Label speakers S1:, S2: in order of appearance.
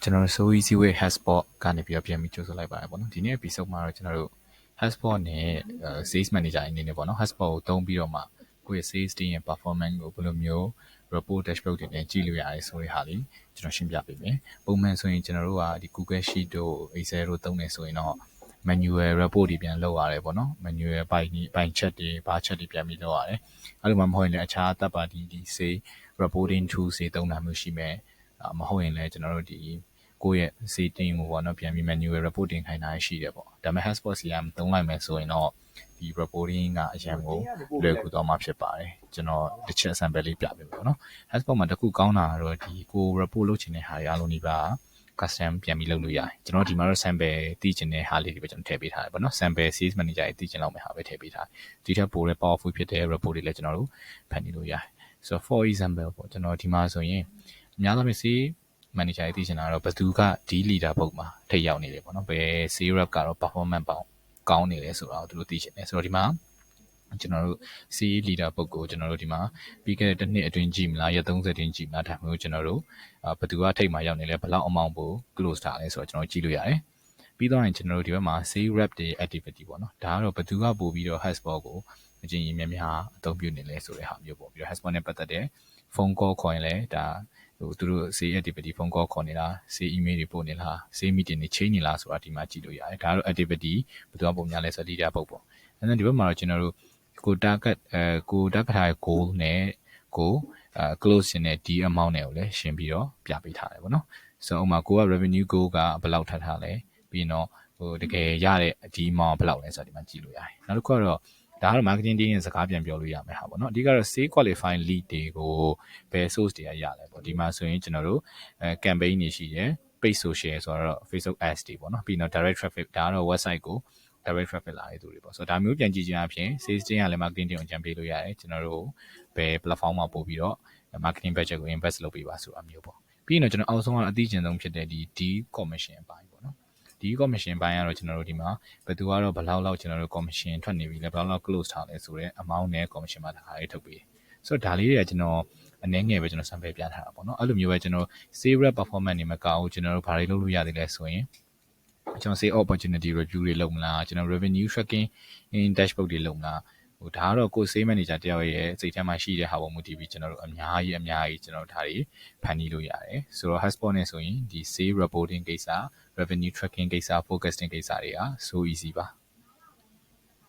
S1: General so easy way HubSpot ကနေပြီးတော့ပြန်ပြီးကြိုးဆိုလိုက်ပါတယ်ပေါ့နော်ဒီနေ့ episode မှာတော့ကျွန်တော်တို့ HubSpot နဲ့ sales manager အနေနဲ့ပေါ့နော် HubSpot ကိုသုံးပြီးတော့မှကိုယ့်ရဲ့ sales team ရဲ့ performance ကိုဘယ်လိုမျိုး report dashboard တွေနဲ့ကြည့်လို့ရတယ်ဆိုတဲ့ဟာလေးကျွန်တော်ရှင်းပြပေးမယ်ပုံမှန်ဆိုရင်ကျွန်တော်တို့ကဒီ Google Sheet တို့ Excel တို့သုံးနေဆိုရင်တော့ manual report တွေပြန်လုပ်ရတယ်ပေါ့နော် manual ပိုင်း chat တွေ bar chat တွေပြန်ပြီးလုပ်ရတယ်အဲ့လိုမှမဟုတ်ရင်လည်းအခြား third party ဒီ say reporting tools တွေသုံးတာမျိုးရှိမယ်မဟုတ်ရင်လည်းကျွန်တော်တို့ဒီကိုယ့်ရဲ့ setting ကိုပေါ့နော်ပြန်ပြီး manual reporting ခိုင်းတာရှိတယ်ပေါ့ဒါပေမဲ့ HubSpot CRM သုံးလိုက်မယ်ဆိုရင်တော့ဒီ reporting ကအရင်ကိုလွယ်ကူတော့မှဖြစ်ပါတယ်ကျွန်တော်တစ်ချက် sample လေးပြပေးမယ်ပေါ့နော် HubSpot မှာတစ်ခုကောင်းတာကတော့ဒီကို report လုပ်ချင်တဲ့ဟာတွေအားလုံးဒီပါ custom ပြန်ပြီးလုပ်လို့ရတယ်ကျွန်တော်ဒီမှာတော့ sample သိချင်တဲ့ဟာလေးတွေပဲကျွန်တော်ထည့်ပေးထားတယ်ပေါ့နော် sample sales manager တွေသိချင်လောက်မယ့်ဟာပဲထည့်ပေးထားတယ်ဒီထက်ပိုတဲ့ powerful ဖြစ်တဲ့ report တွေလည်းကျွန်တော်တို့ဖန်တီးလို့ရတယ် so for example ပေါ့ကျွန်တော်ဒီမှာဆိုရင်အများဆုံး sales manager တွေသိချင်တာတော့ဘယ်သူကဒီ leader book မှာထိရောက်နေတယ်ပေါ့နော်ဘယ် sales rep ကတော့ performance ပေါင်းကောင်းနေလဲဆိုတာကိုသူတို့သိချင်တယ်ဆိုတော့ဒီမှာကျွန်တော်တို့ sales leader book ကိုကျွန်တော်တို့ဒီမှာပြီးခဲ့တဲ့တစ်နှစ်အတွင်းကြည့်မလားရက်30အတွင်းကြည့်မလားဒါမျိုးကျွန်တော်တို့ဘယ်သူကထိပ်မှာရောက်နေလဲဘယ်လောက် amount ကို close ထားလဲဆိုတော့ကျွန်တော်ကြည့်လို့ရတယ်ပြီးတော့ရင်ကျွန်တော်တို့ဒီဘက်မှာ sales rep တွေ activity ပေါ့နော်ဒါကတော့ဘယ်သူကပို့ပြီးတော့ HubSpot ကိုအကျဉ်းကြီးများများအသုံးပြုနေလဲဆိုတဲ့ဟာမျိုးပေါ့ပြီးတော့ HubSpot နဲ့ပတ်သက်တဲ့ phone call ခေါ်ရင်လည်းဒါသူတို့ sales activity phone call ခေါ်နေလား sales email တွေပို့နေလား sales meeting တွေချိန်နေလားဆိုတာဒီမှာကြည့်လို့ရတယ်ဒါကတော့ activity ဘယ်သူကပုံများလဲဆိုတော့ leader book ပေါ့အဲ့ဒါဒီဘက်မှာတော့ကျွန်တော်တို့ကို target ထားတဲ့ goal နဲ့ကိုclose ရှင်တဲ့ဒီ amount တွေကိုလည်းရှင်းပြီးတော့ပြပေးထားတယ်ပေါ့နော်ဆိုတော့ဥပမာကိုက revenue goal ကဘယ်လောက်ထားလဲပြီးရင်တော့တကယ်ရတဲ့ဒီ amount ဘယ်လောက်လဲဆိုတာဒီမှာကြည့်လို့ရတယ်နောက်တစ်ခုကတော့ဒါကတော့ marketing team ရဲ့စကားပြန်ပြောလို့ရမယ်ဟာပေါ့နော်အဓိကတော့ sales qualifying lead တွေကိုဘယ် source တွေကရလဲပေါ့ဒီမှာဆိုရင်ကျွန်တော်တို့campaign တွေရှိတယ် paid social ဆိုတော့ Facebook ads တွေပေါ့နော်ပြီးတော့ direct traffic ဒါကတော့ website ကို direct traffic လာတဲ့သူတွေပေါ့ဆိုတော့ဒါမျိုးပြန်ကြည့်ခြင်းအပြင် sales team ကလည်း marketing team ကိုကြံပေးလို့ရတယ်ကျွန်တော်တို့ဘယ် platform မှာပို့ပြီးတော့ marketing budget ကို invest လုပ်ပေးပါဆိုတာမျိုးပေါ့ပြီးရင်တော့ကျွန်တော်အောက်ဆုံးကတော့အသိကျင်ဆုံးဖြစ်တဲ့ဒီ commission အပိုင်းပေါ့နော်ဒီ commission ဘိုင်းကတော့ကျွန်တော်တို့ဒီမှာဘယ်သူကတော့ဘယ်လောက်ကျွန်တော်တို့ commission ထွက်နေပြီလဲဘယ်လောက် close ထားလဲဆိုတော့ amount နဲ့ commission မှာဒါလေးထုတ်ပေးဆိုတော့ဒါလေးတွေကကျွန်တော်အနည်းငယ်ပဲကျွန်တော် sample ပြထားတာပေါ့နော်အဲ့လိုမျိုးပဲကျွန်တော် sales rep performance တွေမကောက်ဘူးကျွန်တော်တို့ဘာတွေလုပ်လို့ရသေးလဲဆိုရင်ကျွန်တော် sales opportunity review တွေလုပ်မလားကျွန်တော် revenue tracking in dashboard တွေလုပ်မလားဒါကတော့ကိုယ် sales manager တယောက်ရဲ့စိတ်ထဲမှာရှိတဲ့ဟာပုံမူတည်ပြီးကျွန်တော်တို့အများကြီးကျွန်တော်ဒါတွေဖန်တီးလို့ရတယ်ဆိုတော့ HubSpot နဲ့ဆိုရင်ဒီ sales reporting ကိစ္စ revenue tracking ကိစ္စ forecasting ကိစ္စတွေက so easy ပါ